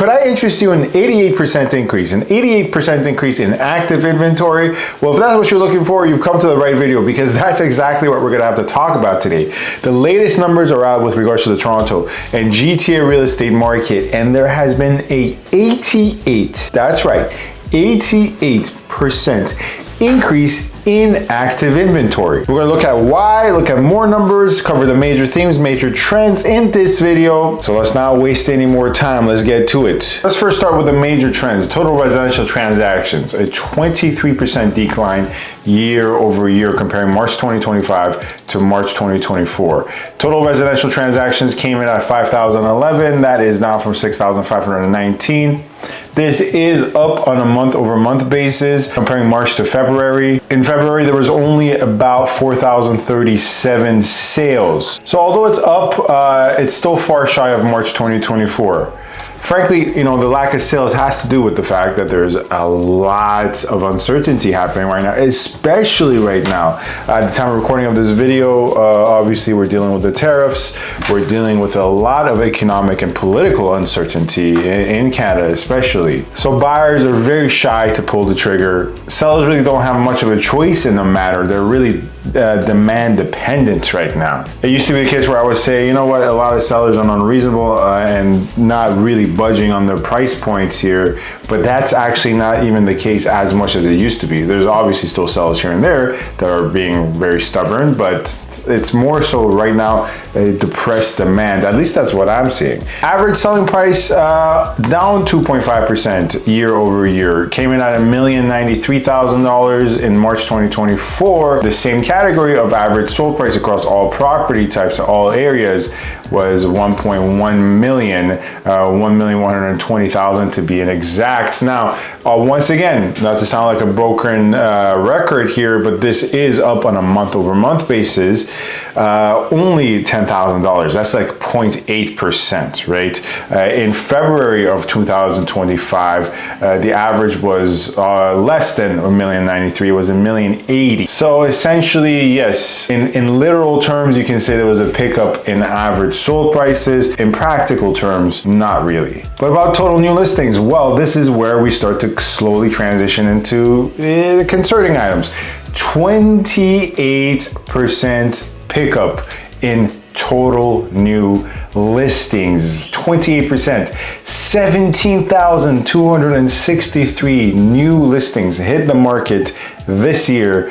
Could I interest you in an 88% increase, an 88% increase in active inventory? Well, if that's what you're looking for, you've come to the right video, because that's exactly what we're gonna have to talk about today. The latest numbers are out with regards to the Toronto and GTA real estate market, and there has been a 88% increase in active inventory. We're gonna look at why, look at more numbers, cover the major themes, major trends in this video. So let's not waste any more time, let's get to it. Let's first start with the major trends. Total residential transactions, a 23% decline year over year comparing March 2025 to March 2024. Total residential transactions came in at 5,011, that is down from 6,519. This is up on a month over month basis comparing March to February. In February, there was only about 4,037 sales. So although it's up, it's still far shy of March 2024. Frankly, the lack of sales has to do with the fact that there's a lot of uncertainty happening right now, especially right now. At the time of recording of this video, obviously we're dealing with the tariffs. We're dealing with a lot of economic and political uncertainty in Canada, especially. So buyers are very shy to pull the trigger. Sellers really don't have much of a choice in the matter. They're really demand dependent right now. It used to be the case where I would say, you know what, a lot of sellers are unreasonable and not really budging on their price points here, but that's actually not even the case as much as it used to be. There's obviously still sellers here and there that are being very stubborn, but it's more so right now a depressed demand. At least that's what I'm seeing. Average selling price down 2.5% year over year. Came in at $1,093,000 in March 2024. The same category of average sold price across all property types, all areas, was 1.1 million, 1,120,000 to be exact. Now, once again, not to sound like a broken record here, but this is up on a month over month basis, only $10,000. That's like 0.8%, right? In February of 2025, the average was less than $1,093,000. It was $1,080,000. So essentially, yes, in literal terms, you can say there was a pickup in average sold prices. In practical terms, not really. What about total new listings? Well, this is where we start to slowly transition into concerning items. 28% pickup in total new listings. 28%. 17,263 new listings hit the market this year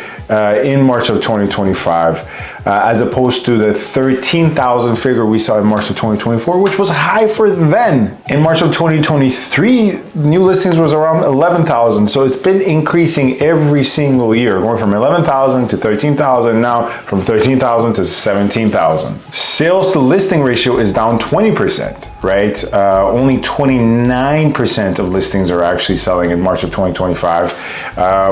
in March of 2025, as opposed to the 13,000 figure we saw in March of 2024, which was high for then. In March of 2023, new listings was around 11,000. So it's been increasing every single year, going from 11,000 to 13,000, now from 13,000 to 17,000. Sales to listing ratio is down 20%, right? Only 29% of listings are actually selling in March of 2025,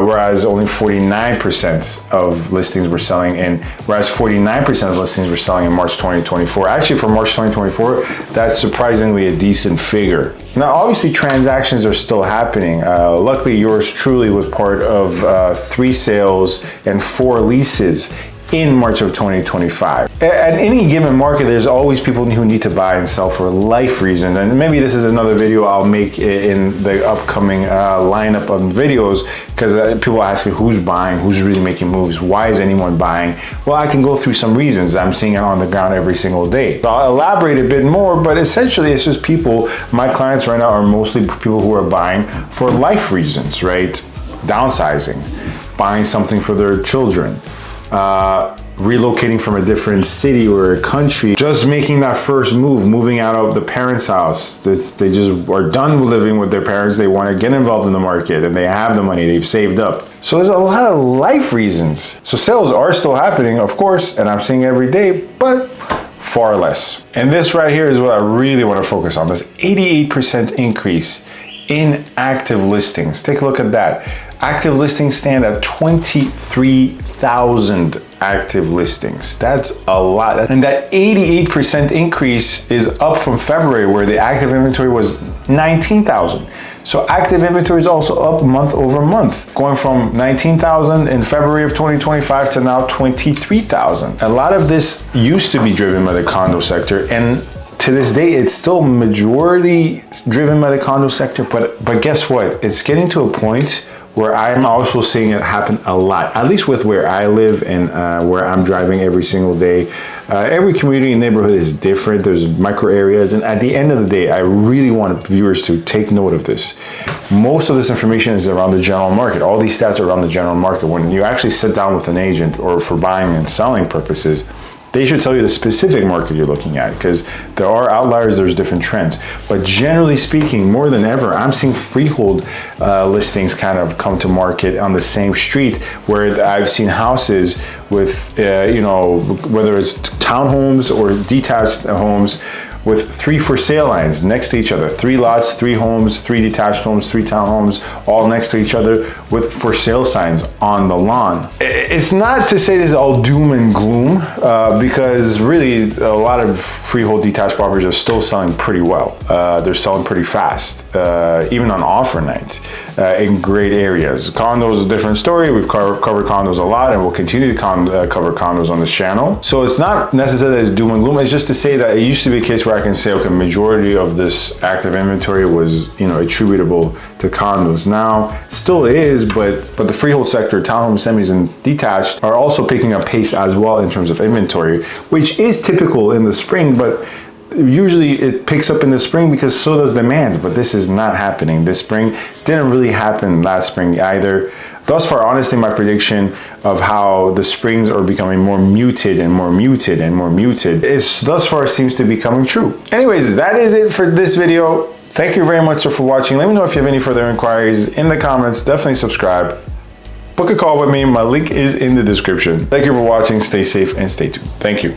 whereas only 49% of listings were selling whereas 49% of listings were selling in March 2024. Actually, for March 2024, that's surprisingly a decent figure. Now, obviously, transactions are still happening. Luckily, yours truly was part of 3 sales and 4 leases in March of 2025. At any given market, there's always people who need to buy and sell for life reasons. And maybe this is another video I'll make in the upcoming lineup of videos, because people ask me who's buying, who's really making moves, why is anyone buying? Well, I can go through some reasons. I'm seeing it on the ground every single day. So I'll elaborate a bit more, but essentially it's just people, my clients right now are mostly people who are buying for life reasons, right? Downsizing, buying something for their children, relocating from a different city or a country, just making that first move, moving out of the parents' house. They just are done living with their parents. They want to get involved in the market and they have the money, they've saved up. So there's a lot of life reasons. So sales are still happening, of course, and I'm seeing every day, but far less. And this right here is what I really want to focus on, this 88% increase in active listings. Take a look at that. Active listings stand at 23,000 active listings. That's a lot. And that 88% increase is up from February, where the active inventory was 19,000. So active inventory is also up month over month, going from 19,000 in February of 2025 to now 23,000. A lot of this used to be driven by the condo sector, and to this day, it's still majority driven by the condo sector, but guess what? It's getting to a point where I'm also seeing it happen a lot, at least with where I live and where I'm driving every single day. Every community and neighborhood is different. There's micro areas, and at the end of the day, I really want viewers to take note of this. Most of this information is around the general market. All these stats are around the general market. When you actually sit down with an agent or for buying and selling purposes, they should tell you the specific market you're looking at, because there are outliers, there's different trends. But generally speaking, more than ever, I'm seeing freehold listings kind of come to market on the same street, where I've seen houses with, you know, whether it's townhomes or detached homes, with 3 for sale lines next to each other. 3 lots, 3 homes, 3 detached homes, 3 townhomes, all next to each other with for sale signs on the lawn. It's not to say this is all doom and gloom, because really a lot of freehold detached properties are still selling pretty well. They're selling pretty fast, even on offer night, in great areas. Condos is a different story. We've covered condos a lot, and we'll continue to cover condos on this channel. So it's not necessarily as doom and gloom. It's just to say that it used to be a case where I can say, okay, majority of this active inventory was, you know, attributable to condos. Now, still is, but the freehold sector, townhome, semis, and detached are also picking up pace as well in terms of inventory, which is typical in the spring, but usually it picks up in the spring because so does demand, but this is not happening this spring. Didn't really happen last spring either. Thus far, honestly, my prediction of how the springs are becoming more muted and more muted and more muted is thus far seems to be coming true. Anyways, that is it for this video. Thank you very much for watching. Let me know if you have any further inquiries in the comments. Definitely subscribe. Book a call with me. My link is in the description. Thank you for watching. Stay safe and stay tuned. Thank you.